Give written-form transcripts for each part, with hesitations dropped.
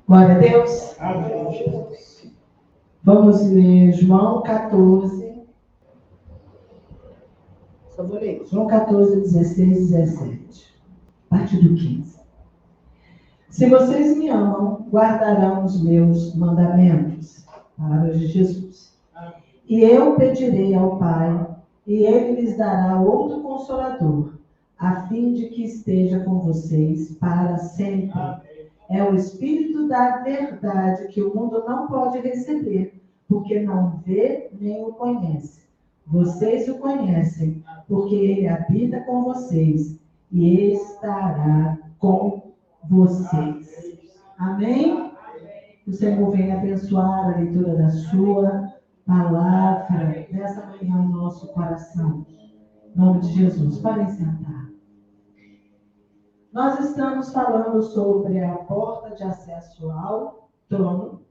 Glória a Deus. Amém. Vamos ler João 14. Só vou ler. João 14, 16, 17. A partir do 15. Se vocês me amam, guardarão os meus mandamentos. Palavras de Jesus. E eu pedirei ao Pai, e Ele lhes dará outro Consolador, a fim de que esteja com vocês para sempre. É o Espírito da verdade que o mundo não pode receber, porque não vê nem o conhece. Vocês o conhecem, porque Ele habita com vocês e estará com vocês. Amém? O Senhor venha abençoar a leitura da sua palavra nessa manhã no nosso coração. Em nome de Jesus. Podem sentar. Nós estamos falando sobre a porta de acesso ao trono.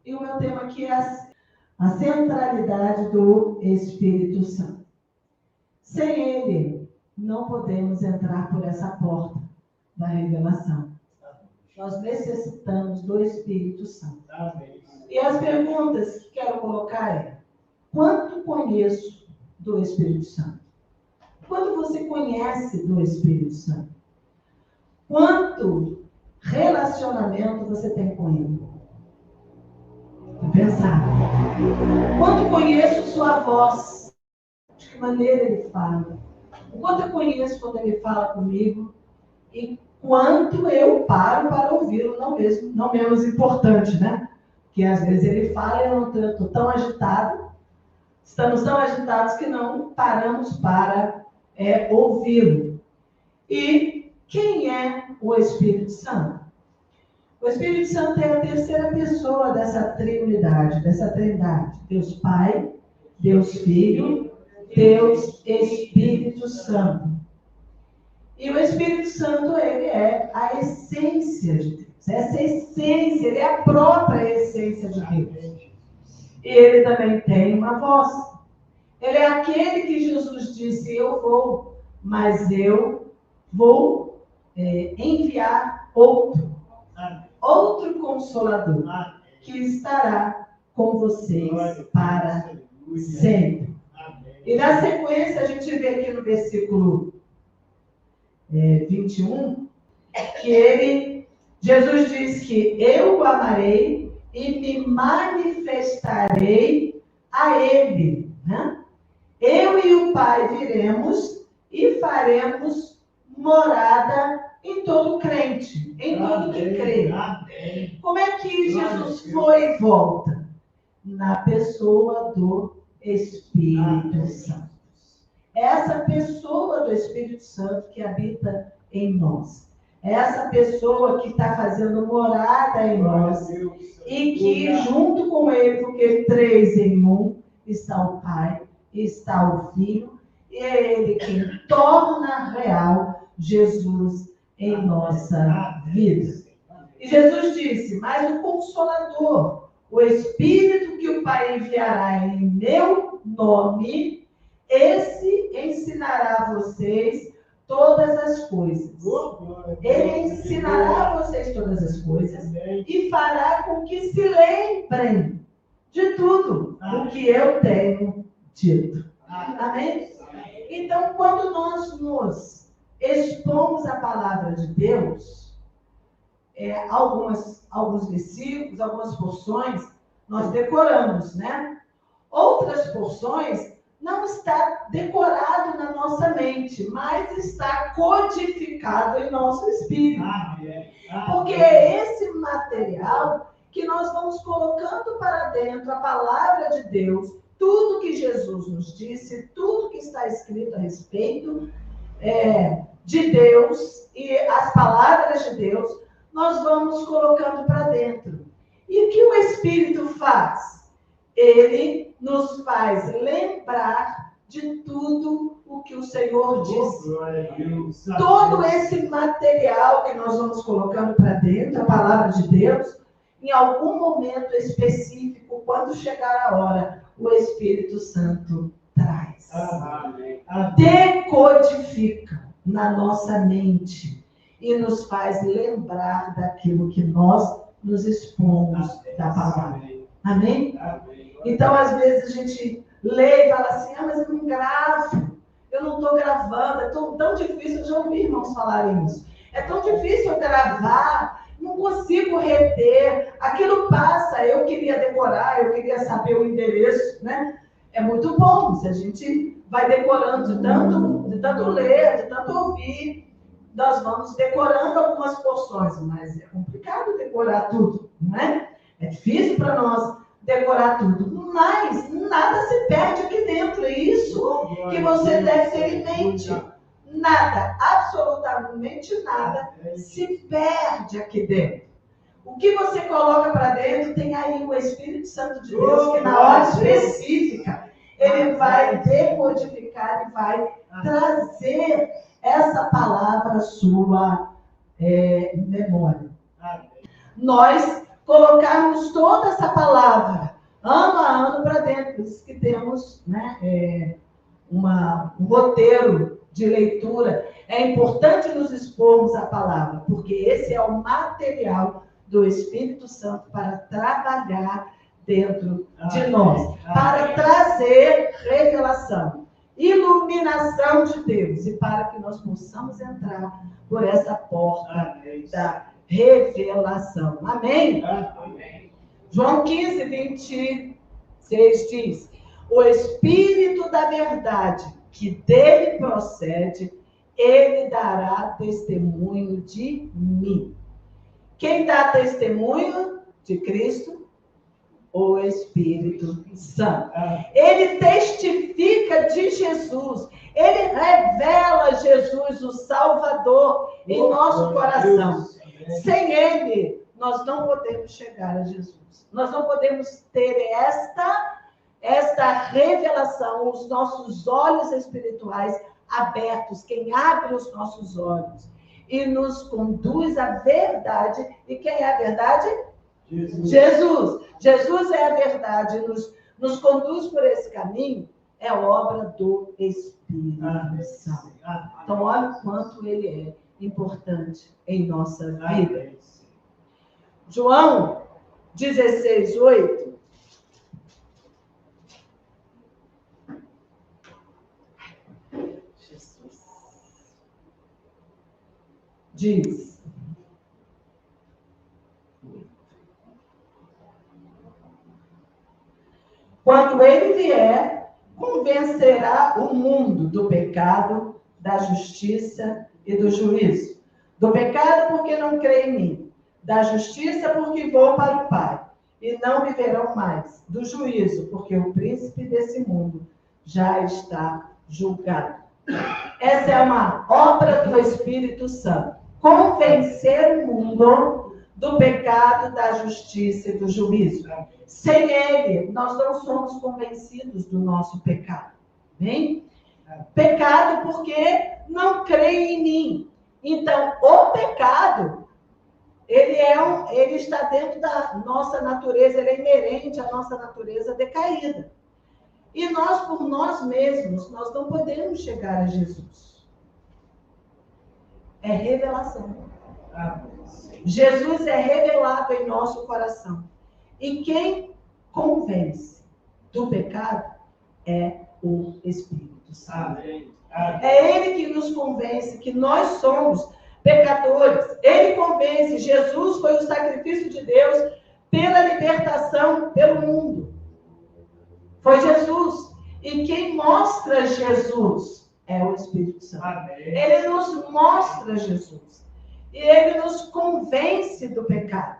E o meu tema aqui é a centralidade do Espírito Santo. Sem ele, não podemos entrar por essa porta da revelação. Nós necessitamos do Espírito Santo. E as perguntas que quero colocar é: quanto conheço do Espírito Santo? Quanto você conhece do Espírito Santo? Quanto relacionamento você tem com ele? Vou pensar. Quanto conheço sua voz? De que maneira ele fala? O quanto eu conheço quando ele fala comigo? E quanto eu paro para ouvi-lo? Não menos importante, né? Porque às vezes ele fala e eu não estou tão agitado. Estamos tão agitados que não paramos para ouvi-lo. E quem é o Espírito Santo? O Espírito Santo é a terceira pessoa dessa trindade. Deus Pai, Deus Filho, Deus Espírito Santo. E o Espírito Santo, ele é a essência de Deus. Essa essência, ele é a própria essência de Deus. E ele também tem uma voz. Ele é aquele que Jesus disse: eu vou, mas eu vou enviar outro Consolador, que estará com vocês para sempre. E na sequência, a gente vê aqui no versículo 21, que Jesus diz que eu o amarei e me manifestarei a ele. Né? Eu e o Pai viremos e faremos morada em todo crente, em todo que crê. Como é que Jesus foi e volta? Na pessoa do Espírito Santo. Essa pessoa do Espírito Santo que habita em nós. Essa pessoa que está fazendo morada em nós. E que junto com ele, porque 3 em 1, está o Pai, está o Filho. E é ele quem torna real Jesus em nossa vida. E Jesus disse: mas o Consolador, o Espírito que o Pai enviará em meu nome, esse ensinará a vocês todas as coisas. Ele ensinará a vocês todas as coisas e fará com que se lembrem de tudo o que eu tenho dito. Amém? Então, quando nós nos expomos a palavra de Deus, alguns versículos, algumas porções, nós decoramos, né? Outras porções não está decorado na nossa mente, mas está codificado em nosso espírito. Porque é esse material que nós vamos colocando para dentro, a palavra de Deus, tudo que Jesus nos disse, tudo que está escrito a respeito de Deus e as palavras de Deus, nós vamos colocando para dentro. E o que o Espírito faz? Ele nos faz lembrar de tudo o que o Senhor disse. Todo esse material que nós vamos colocando para dentro, a palavra de Deus, em algum momento específico, quando chegar a hora, o Espírito Santo traz. Decodifica na nossa mente e nos faz lembrar daquilo que nós nos expomos da palavra. Amém? Então, às vezes, a gente lê e fala assim, mas eu não gravo, eu não estou gravando, é tão difícil, eu já ouvi irmãos falarem isso. É tão difícil eu gravar, não consigo reter, aquilo passa, eu queria decorar, eu queria saber o endereço, né? É muito bom se a gente vai decorando de tanto ler, de tanto ouvir, nós vamos decorando algumas porções, mas é complicado decorar tudo, não é? É difícil para nós decorar tudo, mas nada se perde aqui dentro, é isso que você deve ter em mente. Nada, absolutamente nada se perde aqui dentro. O que você coloca para dentro, tem aí o Espírito Santo de Deus, que na hora específica, ele vai decodificar e vai trazer essa palavra à sua memória. Nós colocarmos toda essa palavra, ano a ano, para dentro. Por isso que temos, né, um roteiro de leitura. É importante nos expormos à palavra, porque esse é o material do Espírito Santo para trabalhar dentro de nós, para trazer revelação, iluminação de Deus, e para que nós possamos entrar por essa porta da revelação. Amém? Amém. João 15, 26 diz: o Espírito da verdade, que dele procede, ele dará testemunho de mim. Quem dá testemunho de Cristo? O Espírito Santo. Ele testifica de Jesus. Ele revela Jesus, o Salvador, em nosso coração. Sem ele, nós não podemos chegar a Jesus. Nós não podemos ter esta revelação, os nossos olhos espirituais abertos. Quem abre os nossos olhos e nos conduz à verdade. E quem é a verdade? Jesus. Jesus é a verdade, nos conduz por esse caminho, é obra do Espírito Santo. Então, olha o quanto ele é importante em nossa vida. João 16, 8. Jesus. Diz: quando ele vier, convencerá o mundo do pecado, da justiça e do juízo. Do pecado, porque não crê em mim. Da justiça, porque vou para o Pai, e não me verão mais. Do juízo, porque o príncipe desse mundo já está julgado. Essa é uma obra do Espírito Santo. Convencer o mundo do pecado, da justiça e do juízo. Sem ele, nós não somos convencidos do nosso pecado. Bem? Pecado porque não creem em mim. Então, o pecado, ele está dentro da nossa natureza, ele é inerente à nossa natureza decaída. E nós, por nós mesmos, nós não podemos chegar a Jesus. É revelação. Jesus é revelado em nosso coração. E quem convence do pecado é o Espírito Santo. É ele que nos convence que nós somos pecadores. Ele convence. Jesus foi o sacrifício de Deus pela libertação pelo mundo. Foi Jesus. E quem mostra Jesus é o Espírito Santo. Ele nos mostra Jesus. E ele nos convence do pecado,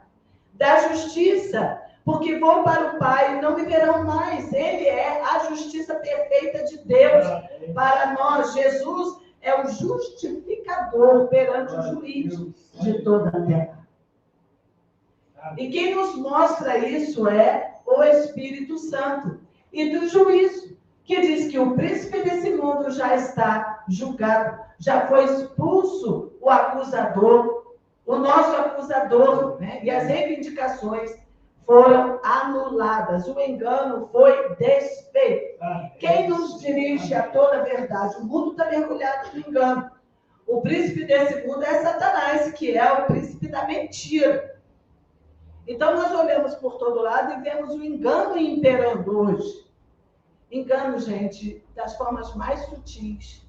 da justiça, porque vou para o Pai e não me verão mais. Ele é a justiça perfeita de Deus para nós. Jesus é o justificador perante o juiz de toda a terra. E quem nos mostra isso é o Espírito Santo. E do juízo, que diz que o príncipe desse mundo já está julgado, já foi expulso o acusador, o nosso acusador, né? E as reivindicações foram anuladas, o engano foi desfeito. Quem nos dirige a toda a verdade? O mundo está mergulhado no engano. O príncipe desse mundo é Satanás, que é o príncipe da mentira. Então, nós olhamos por todo lado e vemos o engano imperando hoje. Engano, gente, das formas mais sutis.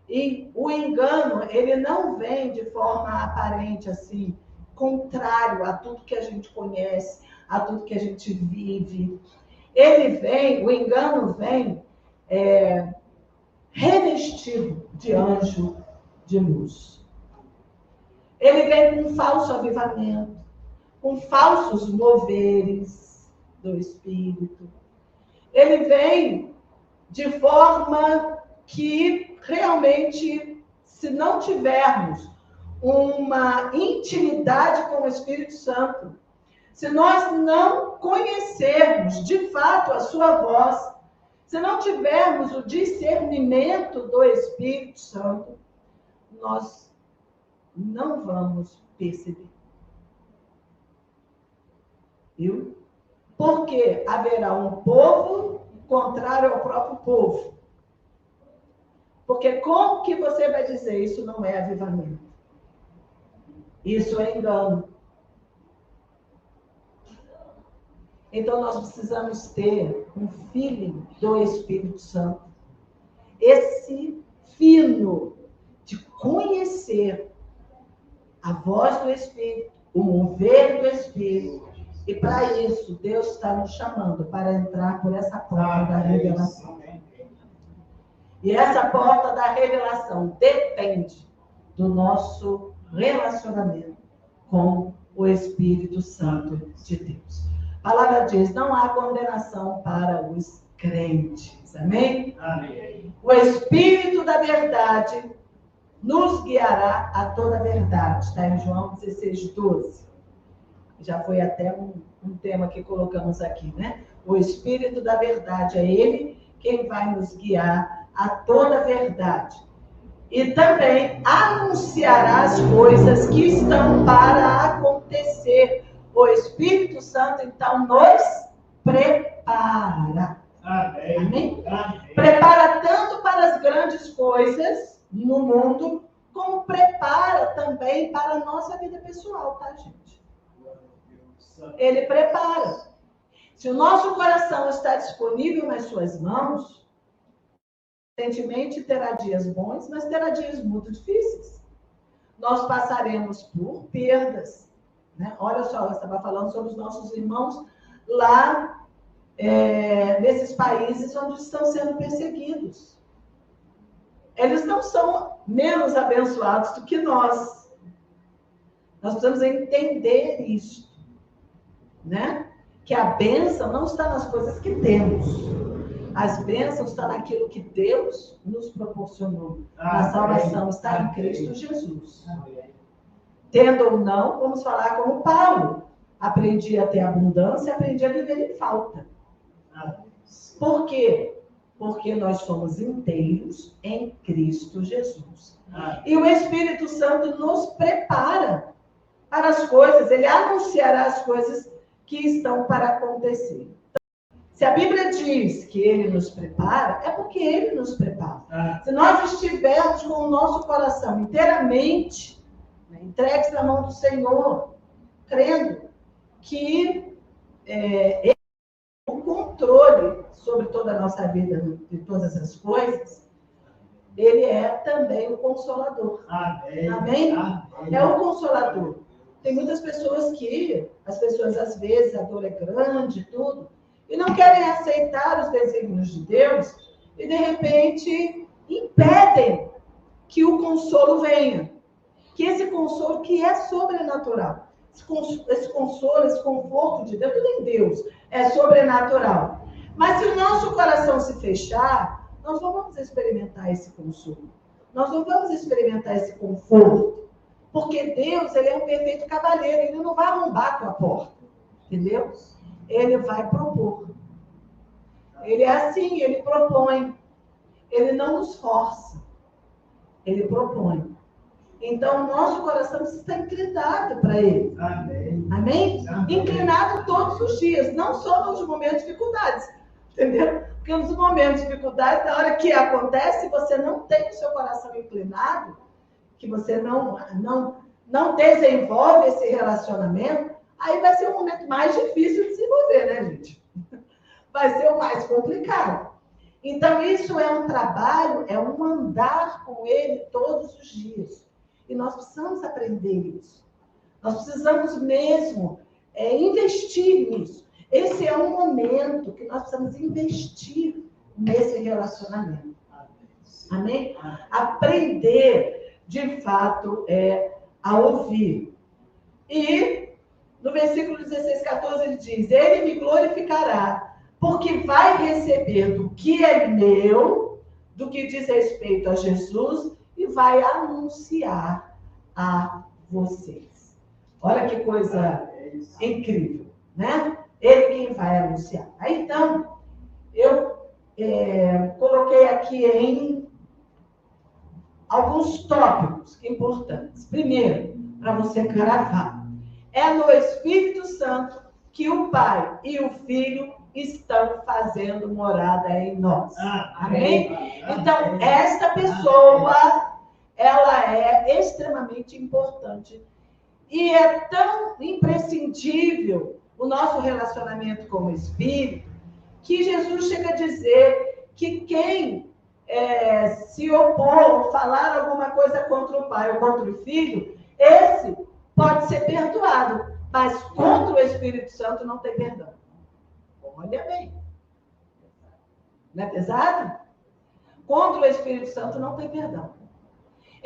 E o engano, ele não vem de forma aparente, assim, contrário a tudo que a gente conhece, a tudo que a gente vive. Ele vem, o engano vem revestido de anjo de luz. Ele vem com falso avivamento, com falsos moveres do Espírito. Ele vem de forma que realmente, se não tivermos uma intimidade com o Espírito Santo, se nós não conhecermos de fato a sua voz, se não tivermos o discernimento do Espírito Santo, nós não vamos perceber. Viu? Porque haverá um povo contrário ao próprio povo. Porque como que você vai dizer isso não é avivamento? Isso é engano. Então nós precisamos ter um feeling do Espírito Santo. Esse fino de conhecer a voz do Espírito, o mover do Espírito. E para isso, Deus está nos chamando para entrar por essa porta da revelação. E essa porta da revelação depende do nosso relacionamento com o Espírito Santo de Deus. A palavra diz, não há condenação para os crentes. Amém? Amém. O Espírito da verdade nos guiará a toda a verdade. Está em João 16:12. Já foi até um tema que colocamos aqui, né? O Espírito da verdade é Ele quem vai nos guiar a toda a verdade. E também anunciará as coisas que estão para acontecer. O Espírito Santo, então, nos prepara. Amém. Amém? Amém. Prepara tanto para as grandes coisas no mundo, como prepara também para a nossa vida pessoal, tá, gente? Ele prepara. Se o nosso coração está disponível nas suas mãos, evidentemente terá dias bons, mas terá dias muito difíceis. Nós passaremos por perdas. Né? Olha só, eu estava falando sobre os nossos irmãos lá nesses países onde estão sendo perseguidos. Eles não são menos abençoados do que nós. Nós precisamos entender isso. Né? Que a bênção não está nas coisas que temos. As bênçãos estão naquilo que Deus nos proporcionou. A salvação está em Cristo Jesus. Tendo ou não, vamos falar como Paulo. Aprendi a ter abundância, aprendi a viver em falta. Por quê? Porque nós somos inteiros em Cristo Jesus. E o Espírito Santo nos prepara para as coisas. Ele anunciará as coisas que estão para acontecer. Se a Bíblia diz que Ele nos prepara, é porque Ele nos prepara. Se nós estivermos com o nosso coração inteiramente entregues na mão do Senhor, crendo que Ele tem o controle sobre toda a nossa vida, de todas as coisas, Ele é também o Consolador. Amém. Amém? Amém. É o Consolador. Tem muitas pessoas que, as pessoas às vezes, a dor é grande e tudo, e não querem aceitar os desígnios de Deus, e de repente impedem que o consolo venha. Que esse consolo que é sobrenatural. Esse consolo, esse conforto de Deus, tudo em Deus, é sobrenatural. Mas se o nosso coração se fechar, nós não vamos experimentar esse consolo. Nós não vamos experimentar esse conforto. Porque Deus, Ele é um perfeito cavalheiro, Ele não vai arrombar a tua porta, entendeu? Ele vai propor. Ele é assim, Ele propõe. Ele não nos força, Ele propõe. Então, o nosso coração precisa estar inclinado para Ele. Amém. Amém? Amém. Inclinado todos os dias, não só nos momentos de dificuldades, entendeu? Porque nos momentos de dificuldade, na hora que acontece, você não tem o seu coração inclinado, que você não desenvolve esse relacionamento, aí vai ser o momento mais difícil de se envolver, né, gente? Vai ser o mais complicado. Então, isso é um trabalho, é um andar com ele todos os dias. E nós precisamos aprender isso. Nós precisamos mesmo investir nisso. Esse é um momento que nós precisamos investir nesse relacionamento. Amém? Aprender, de fato, a ouvir. E no versículo 16, 14, ele diz: ele me glorificará, porque vai receber do que é meu, do que diz respeito a Jesus, e vai anunciar a vocês. Olha que coisa incrível, né? Ele quem vai anunciar. Aí, então, eu coloquei aqui em alguns tópicos importantes. Primeiro, para você gravar, é no Espírito Santo que o Pai e o Filho estão fazendo morada em nós. Amém? Então, esta pessoa, ela é extremamente importante. E é tão imprescindível o nosso relacionamento com o Espírito, que Jesus chega a dizer que quem se opor, falar alguma coisa contra o Pai ou contra o Filho, esse pode ser perdoado, mas contra o Espírito Santo não tem perdão. Olha bem. Não é pesado? Contra o Espírito Santo não tem perdão.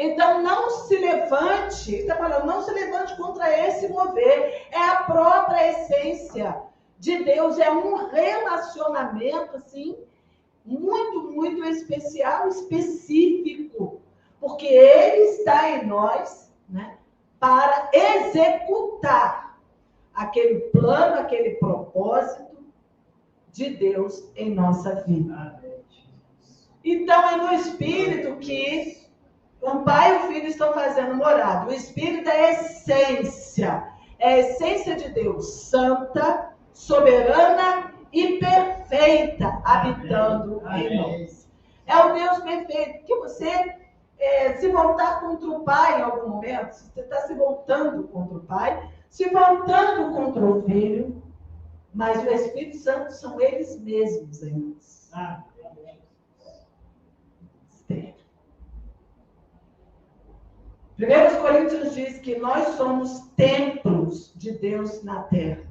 Então, não se levante, está falando, não se levante contra esse mover. É a própria essência de Deus, é um relacionamento, assim, muito, muito especial, específico, porque Ele está em nós, né, para executar aquele plano, aquele propósito de Deus em nossa vida. Então, é no Espírito que o Pai e o Filho estão fazendo morada. O Espírito é a essência de Deus, santa, soberana e perfeita, habitando em nós. É o Deus perfeito, que você se voltar contra o Pai em algum momento, você está se voltando contra o Pai, se voltando contra o Filho, mas o Espírito Santo são eles mesmos em nós. 1 Coríntios diz que nós somos templos de Deus na terra.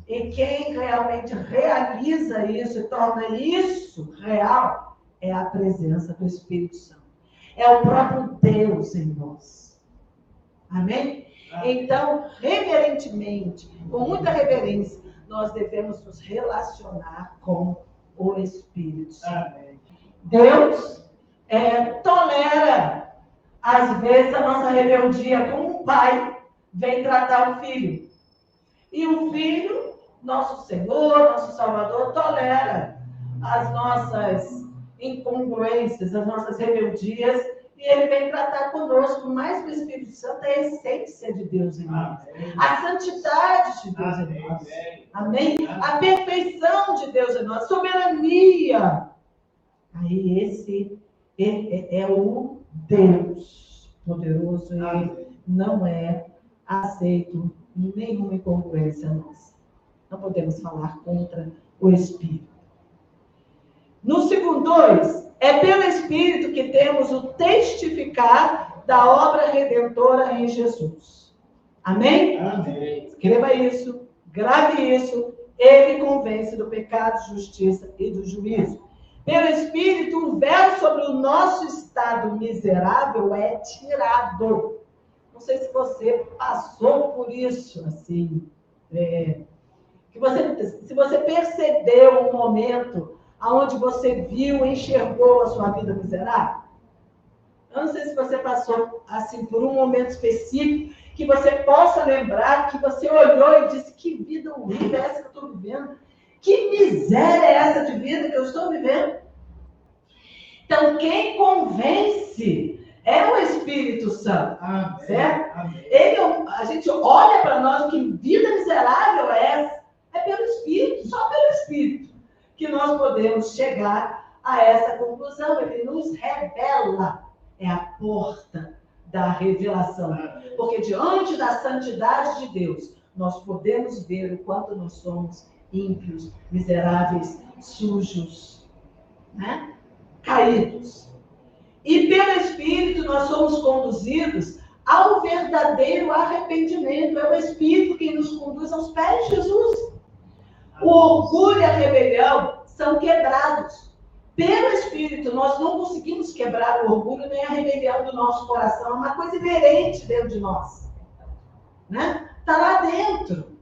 E quem realmente realiza isso e torna isso real é a presença do Espírito Santo. É o próprio Deus em nós. Amém? Então, reverentemente, com muita reverência, nós devemos nos relacionar com o Espírito Santo. Deus tolera às vezes a nossa rebeldia, como um pai vem tratar o filho. E o filho, nosso Senhor, nosso Salvador, tolera as nossas incongruências, as nossas rebeldias, e ele vem tratar conosco. Mas o Espírito Santo é a essência de Deus em nós. A santidade de Deus em nós. Amém? A perfeição de Deus em nós. A soberania. Aí esse é o Deus poderoso, e não é aceito nenhuma incongruência nossa. Não podemos falar contra o Espírito. No segundo 2, é pelo Espírito que temos o testificar da obra redentora em Jesus. Amém? Amém. Escreva isso, grave isso. Ele convence do pecado, justiça e do juízo. Pelo Espírito, o véu sobre o nosso estado miserável é tirado. Não sei se você passou por isso, assim. Se você percebeu um momento onde você viu, enxergou a sua vida miserável. Eu não sei se você passou assim por um momento específico que você possa lembrar, que você olhou e disse: que vida horrível é essa que eu estou vivendo? Que miséria é essa de vida que eu estou vivendo? Então, quem convence é o Espírito Santo. Amém. Certo? Amém. A gente olha para nós, que vida miserável é essa? É pelo Espírito, só pelo Espírito, que nós podemos chegar a essa conclusão. Ele nos revela, é a porta da revelação. Porque diante da santidade de Deus, nós podemos ver o quanto nós somos ímpios, miseráveis, sujos, né? Caídos. E pelo Espírito nós somos conduzidos ao verdadeiro arrependimento. É o Espírito que nos conduz aos pés de Jesus. O orgulho e a rebelião são quebrados. Pelo Espírito, nós não conseguimos quebrar o orgulho nem a rebelião do nosso coração. É uma coisa inerente dentro de nós. Né? Está lá dentro.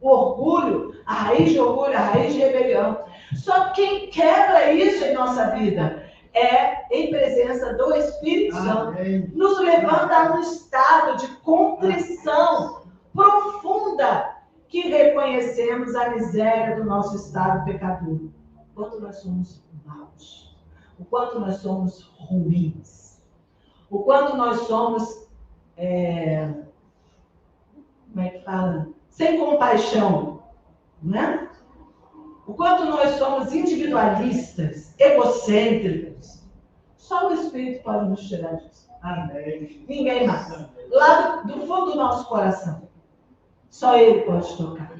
O orgulho, a raiz de orgulho, a raiz de rebelião. Só quem quebra isso em nossa vida é em presença do Espírito Santo. Nos levanta a um estado de contrição profunda, que reconhecemos a miséria do nosso estado pecador. O quanto nós somos maus, o quanto nós somos ruins, o quanto nós somos, como é que fala? Sem compaixão, né? O quanto nós somos individualistas, egocêntricos. Só o Espírito pode nos tirar disso. Amém. Ninguém mais. Lá do fundo do nosso coração. Só Ele pode tocar.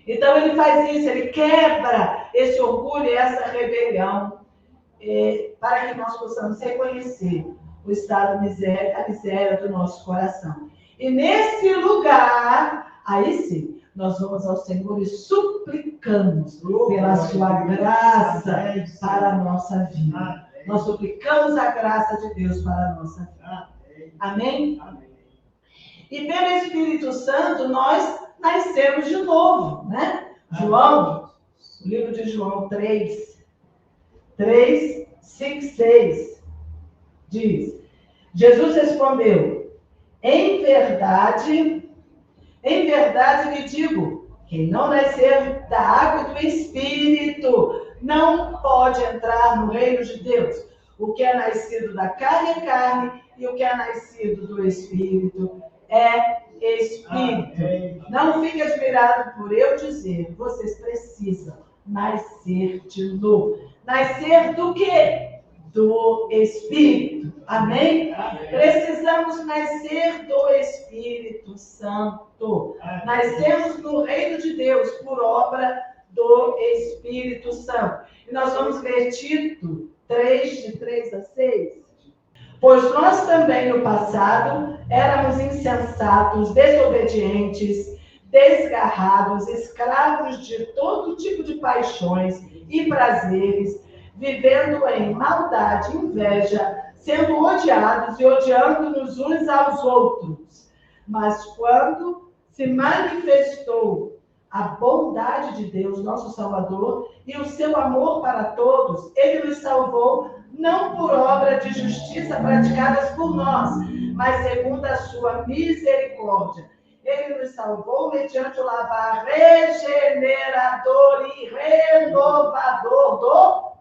Então Ele faz isso, Ele quebra esse orgulho e essa rebelião para que nós possamos reconhecer o estado de miséria, a miséria do nosso coração. E nesse lugar, aí sim, nós vamos ao Senhor e suplicamos pela sua graça para a nossa vida. Nós suplicamos a graça de Deus para a nossa vida. Amém? E pelo Espírito Santo, nós nascemos de novo, né? João, o livro de João 3, 5, 6, diz: Jesus respondeu: em verdade lhe digo, quem não nascer da água e do Espírito não pode entrar no reino de Deus. O que é nascido da carne é carne, e o que é nascido do Espírito é Espírito. Não fique admirado por eu dizer, vocês precisam nascer de novo. Nascer do quê? Do Espírito. Amém? Precisamos nascer do Espírito Santo. Nascemos no reino de Deus por obra do Espírito Santo. E nós vamos ver Tito 3, de 3 a 6. Pois nós também no passado éramos insensatos, desobedientes, desgarrados, escravos de todo tipo de paixões e prazeres, vivendo em maldade, inveja, sendo odiados e odiando-nos uns aos outros. Mas quando se manifestou a bondade de Deus, nosso Salvador, e o seu amor para todos, Ele nos salvou, não por obra de justiça praticadas por nós, mas segundo a sua misericórdia. Ele nos salvou mediante o lavar regenerador e renovador do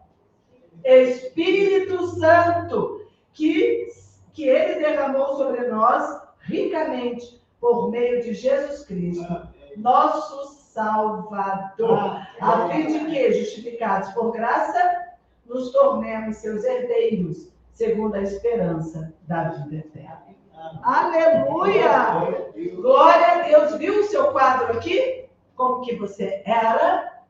Espírito Santo, que Ele derramou sobre nós ricamente, por meio de Jesus Cristo, nosso Salvador, a fim de que, justificados por graça, nos tornemos seus herdeiros, segundo a esperança da vida eterna. Aleluia! Glória a Deus! Viu o seu quadro aqui? Como que você era?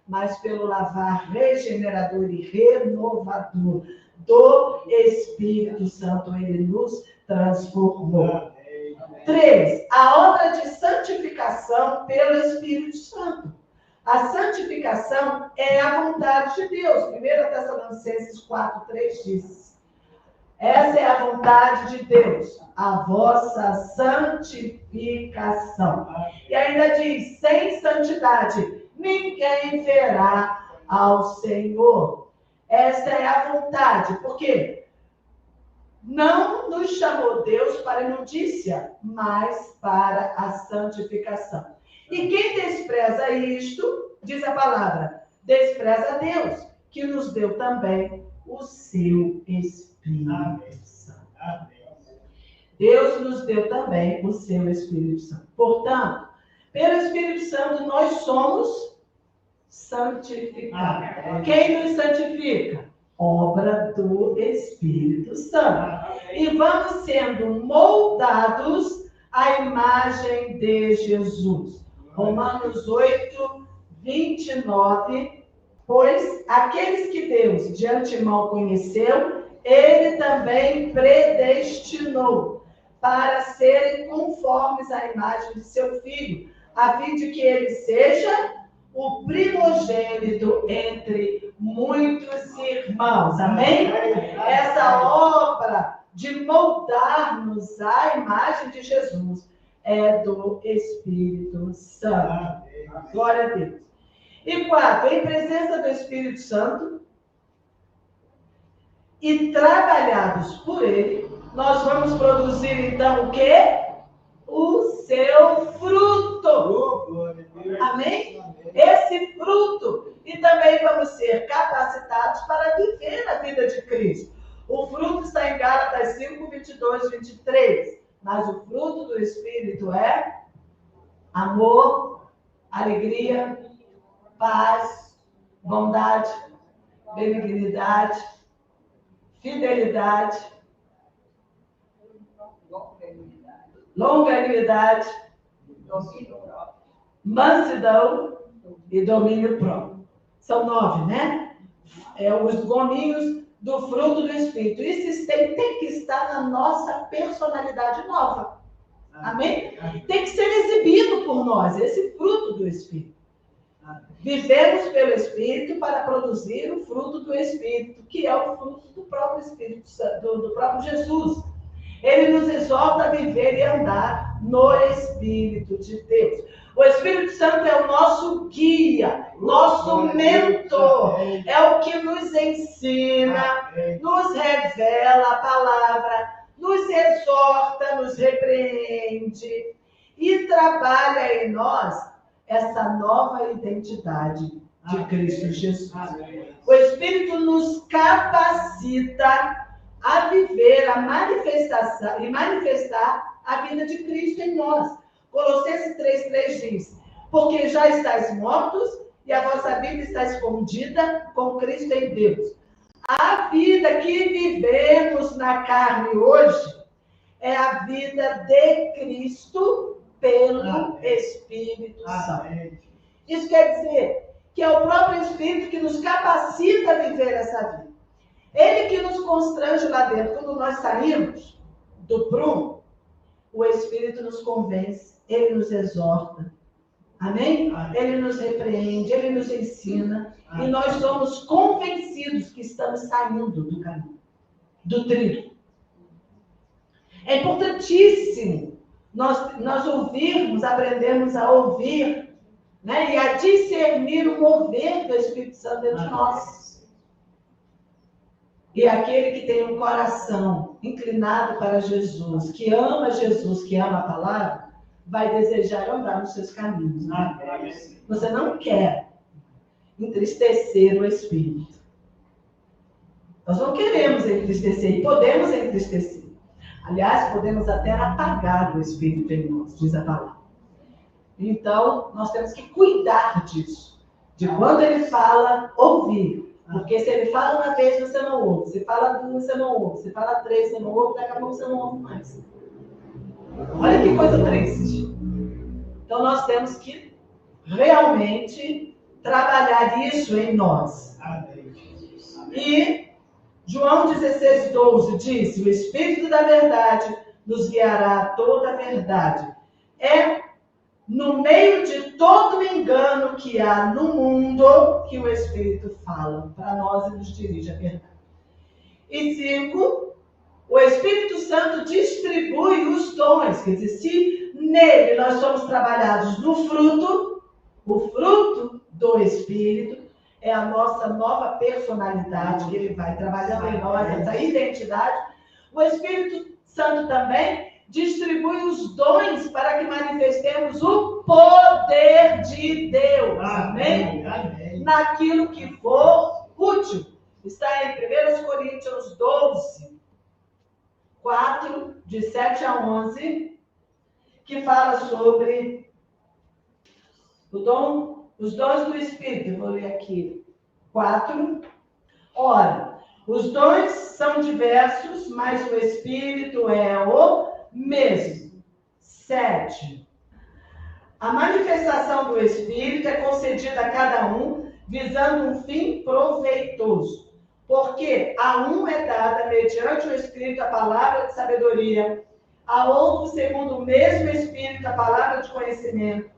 Mas pelo lavar regenerador e renovador do Espírito Santo, Ele nos transformou. 3. A obra de santificação pelo Espírito Santo. A santificação é a vontade de Deus. 1 Tessalonicenses 4, 3 diz: essa é a vontade de Deus, a vossa santificação. E ainda diz: sem santidade ninguém verá ao Senhor. Essa é a vontade, porque não nos chamou Deus para a imundícia, mas para a santificação. E quem despreza isto, diz a palavra, despreza a Deus, que nos deu também o seu Espírito Santo. Deus nos deu também o seu Espírito Santo. Portanto, pelo Espírito Santo nós somos santificados. Quem nos santifica? Obra do Espírito Santo. E vamos sendo moldados à imagem de Jesus. Romanos 8, 29. Pois aqueles que Deus de antemão conheceu, ele também predestinou para serem conformes à imagem de seu Filho, a fim de que ele seja o primogênito entre muitos irmãos. Amém? Essa obra de moldar-nos à imagem de Jesus é do Espírito Santo. Glória a Deus. E 4, em presença do Espírito Santo e trabalhados por ele, nós vamos produzir então o quê? O seu fruto. Amém? Esse fruto. E também vamos ser capacitados para viver a vida de Cristo. O fruto está em Gálatas 5, 22, 23. Mas o fruto do Espírito é amor, alegria, paz, bondade, benignidade, fidelidade, longanimidade, mansidão e domínio próprio. São 9, né? Os gominhos do fruto do Espírito. Isso tem que estar na nossa personalidade nova. Amém? Tem que ser exibido por nós, esse fruto do Espírito. Vivemos pelo Espírito para produzir o fruto do Espírito, que é o fruto do próprio Espírito Santo, do próprio Jesus. Ele nos exorta a viver e andar no Espírito de Deus. O Espírito Santo é o nosso guia, nosso mentor, é o que nos ensina, nos revela a palavra, nos exorta, nos repreende e trabalha em nós essa nova identidade de Cristo Jesus. O Espírito nos capacita a viver, a manifestação e manifestar a vida de Cristo em nós. Colossenses 3,3 diz: porque já estáis mortos e a vossa vida está escondida com Cristo em Deus. A vida que vivemos na carne hoje é a vida de Cristo pelo Espírito Santo. Isso quer dizer que é o próprio Espírito que nos capacita a viver essa vida. Ele que nos constrange lá dentro. Quando nós saímos do prumo, o Espírito nos convence, ele nos exorta. Amém? Ele nos repreende, ele nos ensina. E nós somos convencidos que estamos saindo do caminho, do trilho. É importantíssimo nós ouvirmos, aprendermos a ouvir, né? E a discernir o mover do Espírito Santo dentro de nós. E aquele que tem um coração inclinado para Jesus, que ama Jesus, que ama a palavra, vai desejar andar nos seus caminhos. Né? Você não quer entristecer o Espírito. Nós não queremos entristecer, e podemos entristecer. Aliás, podemos até apagar o Espírito em nós, diz a palavra. Então, nós temos que cuidar disso. De quando ele fala, ouvir. Porque se ele fala uma vez, você não ouve. Se fala duas, você não ouve. Se fala três, você não ouve. Daqui a pouco você não ouve mais. Olha que coisa triste. Então, nós temos que realmente trabalhar isso em nós. E João 16:12 diz: o Espírito da verdade nos guiará a toda a verdade. É no meio de todo o engano que há no mundo que o Espírito fala para nós e nos dirige à verdade. E 5, o Espírito Santo distribui os dons. Quer dizer, se nele nós somos trabalhados no fruto, o fruto do Espírito é a nossa nova personalidade, que ele vai trabalhando em nós, essa identidade. O Espírito Santo também distribui os dons para que manifestemos o poder de Deus. Amém? Amém. Naquilo que for útil. Está em 1 Coríntios 12, 4, de 7 a 11, que fala sobre os dons do Espírito. Eu vou ler aqui. 4. Ora, os dons são diversos, mas o Espírito é o mesmo. 7. A manifestação do Espírito é concedida a cada um, visando um fim proveitoso. Porque a um é dada, mediante o Espírito, a palavra de sabedoria, a outro, segundo o mesmo Espírito, a palavra de conhecimento,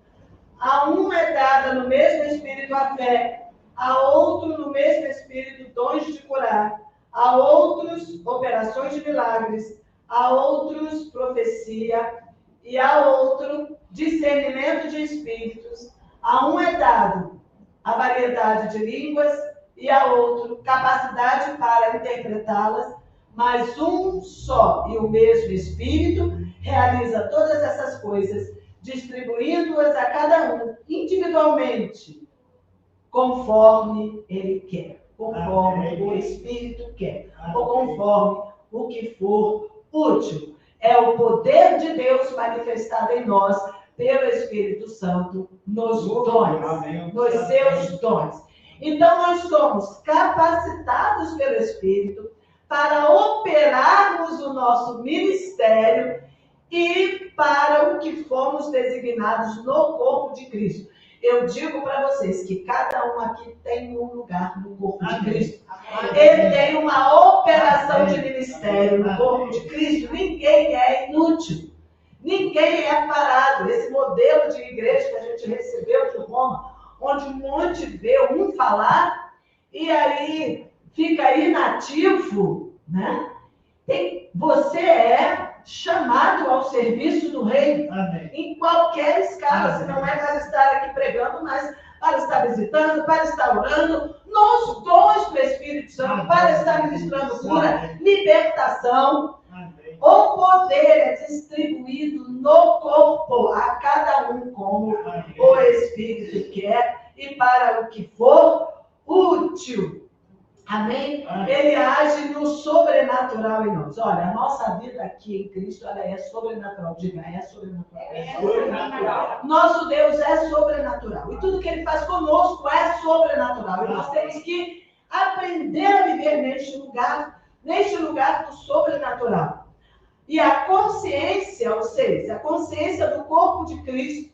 a um é dada no mesmo Espírito a fé, a outro no mesmo Espírito dons de curar, a outros operações de milagres, a outros profecia, e a outro discernimento de espíritos. A um é dado a variedade de línguas, e a outro capacidade para interpretá-las, mas um só e o mesmo Espírito realiza todas essas coisas, distribuindo-as a cada um individualmente, conforme ele quer, conforme o Espírito quer, ou conforme o que for útil. É o poder de Deus manifestado em nós pelo Espírito Santo nos dons, nos seus dons. Então, nós somos capacitados pelo Espírito para operarmos o nosso ministério e para o que fomos designados no corpo de Cristo. Eu digo para vocês que cada um aqui tem um lugar no corpo de Cristo. Ele tem uma operação de ministério no corpo de Cristo. Ninguém é inútil. Ninguém é parado. Esse modelo de igreja que a gente recebeu de Roma, onde um monte vê um falar e aí fica inativo, né? Você é chamado ao serviço do reino. Amém. Em qualquer escala. Se não é para estar aqui pregando, mas para estar visitando, para estar orando, nos dons do Espírito Santo, para estar ministrando cura, libertação. Amém. O poder é distribuído no corpo, a cada um como o Espírito quer e para o que for útil. Amém? Ele age no sobrenatural em nós. Olha, a nossa vida aqui em Cristo, ela é sobrenatural. Diga, é sobrenatural. É sobrenatural. Nosso Deus é sobrenatural. E tudo que Ele faz conosco é sobrenatural. E nós temos que aprender a viver neste lugar do sobrenatural. E a consciência, ou seja, a consciência do corpo de Cristo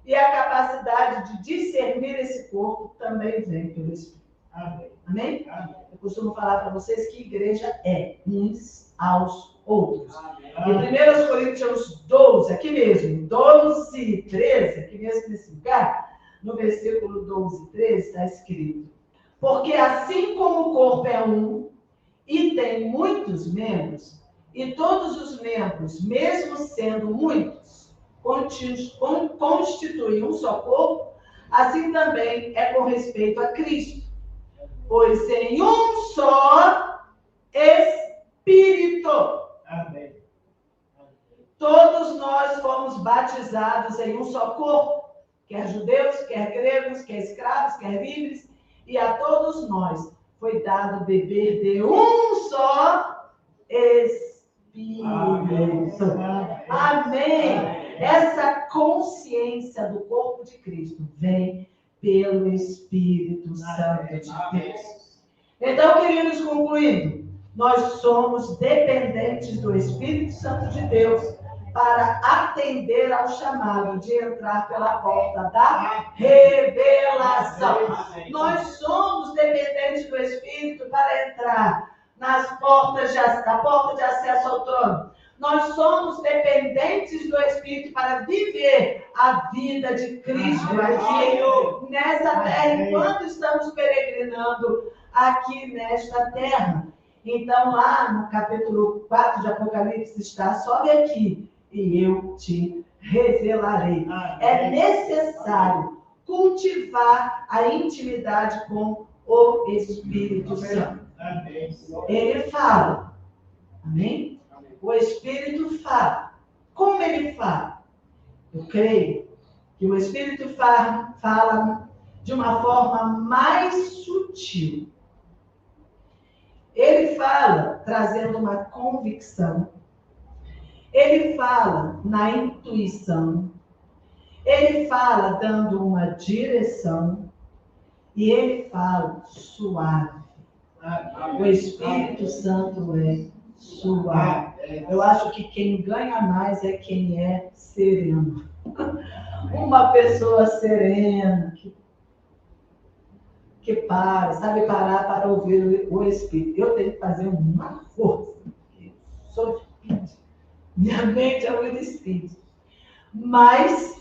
e a capacidade de discernir esse corpo também vem pelo Espírito. Amém? Amém? Eu costumo falar para vocês que igreja é uns aos outros. Amém. Em 1 Coríntios 12, aqui mesmo, 12 e 13, aqui mesmo nesse lugar, no versículo 12 e 13 está escrito: porque assim como o corpo é um e tem muitos membros, e todos os membros, mesmo sendo muitos, constituem um só corpo, assim também é com respeito a Cristo. Pois em um só Espírito. Amém. Todos nós fomos batizados em um só corpo, quer judeus, quer gregos, quer escravos, quer livres, e a todos nós foi dado beber de um só Espírito. Amém. Amém. Essa consciência do corpo de Cristo vem pelo Espírito Santo de Deus. Então, queridos, concluindo, nós somos dependentes do Espírito Santo de Deus para atender ao chamado de entrar pela porta da revelação. Nós somos dependentes do Espírito para entrar na porta de acesso ao trono. Nós somos dependentes do Espírito para viver a vida de Cristo aqui nessa terra, enquanto estamos peregrinando aqui nesta terra. Então, lá no capítulo 4 de Apocalipse está: sobe aqui e eu te revelarei. É necessário cultivar a intimidade com o Espírito Santo. Ele fala. Amém? O Espírito fala. Como ele fala? Eu creio que o Espírito fala de uma forma mais sutil. Ele fala trazendo uma convicção. Ele fala na intuição. Ele fala dando uma direção. E ele fala suave. O Espírito Santo é suave. Eu acho que quem ganha mais é quem é sereno. Uma pessoa serena, que para, sabe parar para ouvir o Espírito. Eu tenho que fazer uma força. Eu sou speed. Minha mente é muito speed. Mas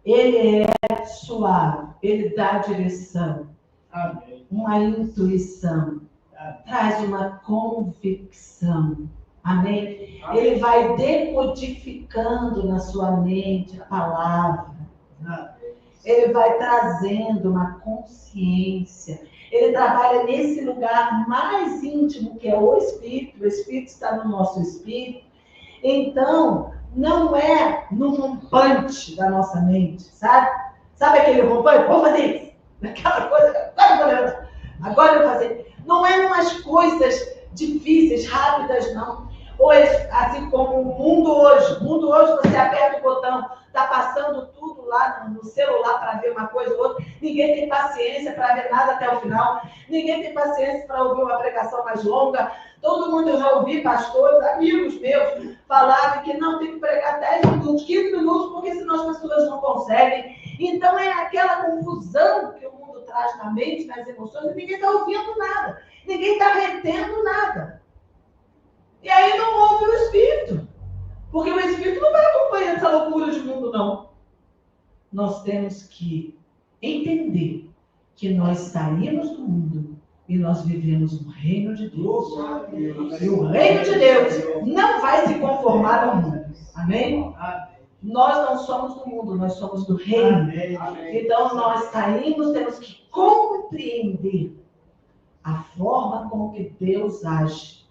ele é suave, ele dá direção, amém, uma intuição, amém, traz uma convicção. Amém? Amém? Ele vai decodificando na sua mente a palavra. Amém. Ele vai trazendo uma consciência. Ele trabalha nesse lugar mais íntimo que é o Espírito. O Espírito está no nosso espírito. Então, não é no rompante da nossa mente, sabe? Sabe aquele rompante? Vou fazer isso. Aquela coisa, agora eu vou fazer. Não é umas coisas difíceis, rápidas, não. Hoje, assim como o mundo hoje. O mundo hoje, você aperta o botão, está passando tudo lá no celular para ver uma coisa ou outra. Ninguém tem paciência para ver nada até o final. Ninguém tem paciência para ouvir uma pregação mais longa. Todo mundo, eu já ouvi pastores, amigos meus, falarem que não tem que pregar 10 minutos, 15 minutos, porque senão as pessoas não conseguem. Então é aquela confusão que o mundo traz na mente, nas emoções, e ninguém está ouvindo nada. Ninguém está retendo nada. E aí não ouve o Espírito. Porque o Espírito não vai acompanhando essa loucura de mundo, não. Nós temos que entender que nós saímos do mundo e nós vivemos no reino de Deus. E o reino de Deus não vai se conformar ao mundo. Amém? Nós não somos do mundo, nós somos do reino. Então nós saímos, temos que compreender a forma como que Deus age.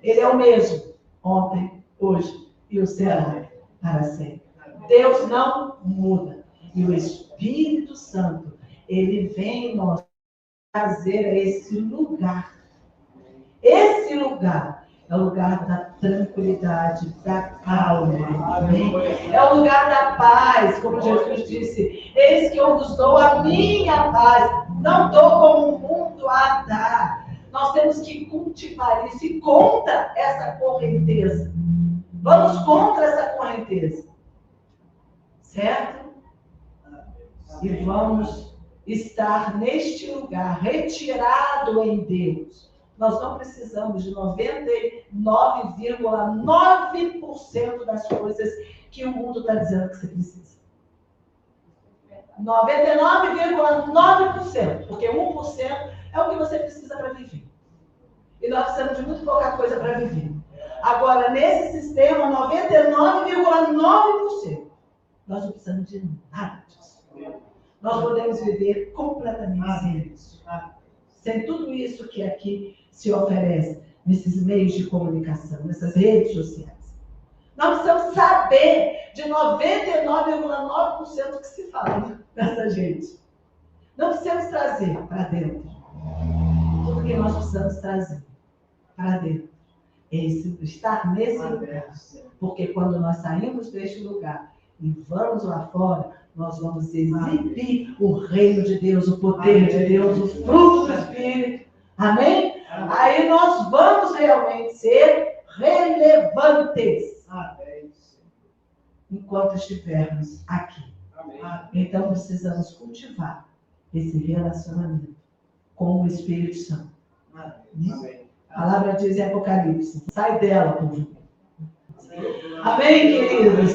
Ele é o mesmo, ontem, hoje e o será para sempre. Deus não muda. E o Espírito Santo, ele vem nós trazer esse lugar. Esse lugar é o lugar da tranquilidade, da calma. Amém? É o lugar da paz, como Jesus disse. Eis que eu vos dou a minha paz. Não dou como o mundo a dar. Nós temos que cultivar isso e contra essa correnteza. Vamos contra essa correnteza. Certo? E vamos estar neste lugar, retirado em Deus. Nós não precisamos de 99,9% das coisas que o mundo está dizendo que você precisa. 99,9%, porque 1% é o que você precisa para viver. E nós precisamos de muito pouca coisa para viver. Agora, nesse sistema, 99,9%, nós não precisamos de nada disso. Nós podemos viver completamente sem isso. Sem tudo isso que aqui se oferece, nesses meios de comunicação, nessas redes sociais. Nós precisamos saber de 99,9% que se fala dessa gente. Não precisamos trazer para dentro. Tudo que nós precisamos trazer para dentro é estar nesse lugar. Porque quando nós saímos deste lugar e vamos lá fora, nós vamos exibir o reino de Deus, o poder de Deus, o fruto do Espírito. Amém? Aí nós vamos realmente ser relevantes. Enquanto estivermos aqui. Então precisamos cultivar esse relacionamento com o Espírito Santo. Amém? A palavra diz em Apocalipse: sai dela, povo. Amém, queridos?